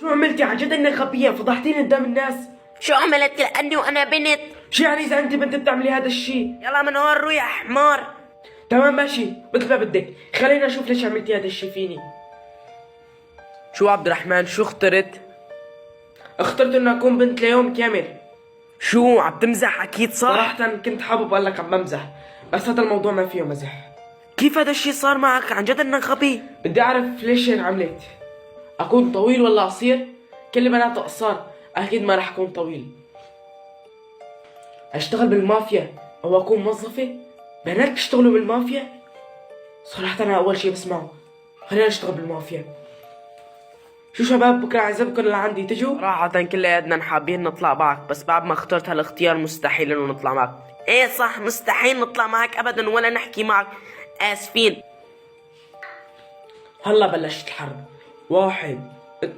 شو عملتي؟ عن جد انك غبية، فضحتيني قدام الناس. شو عملت لأني وأنا بنت؟ شو يعني اذا انت بنت بتعملي هذا الشيء؟ يلا من هون روح يا حمار. تمام ماشي مثل ما بدك، خلينا نشوف ليش عملتي هذا الشيء فيني. شو عبد الرحمن شو اخترت؟ اخترت انه اكون بنت ليوم كامل. شو عم تمزح أكيد صح؟ صراحة كنت حابب اقول لك عم بمزح، بس هذا الموضوع ما فيه مزح. كيف هذا الشيء صار معك؟ عن جد انك غبي. بدي اعرف ليش هيك عملت. اكون طويل ولا قصير؟ كل البنات قصار، اكيد ما رح اكون طويل. اشتغل بالمافيا او اكون موظفة؟ بنات بيشتغلوا بالمافيا؟ صراحة انا اول شي بسمعه. خلينا نشتغل بالمافيا. شو شباب، بكره عزمكم اللي عندي تجوا؟ صراحة كلياتنا حابين نطلع معك، بس بعد ما اخترت هالاختيار مستحيل انه نطلع معك. ايه صح، مستحيل نطلع معك ابدا ولا نحكي معك. اسفين. هلا بلشت الحرب. 1 2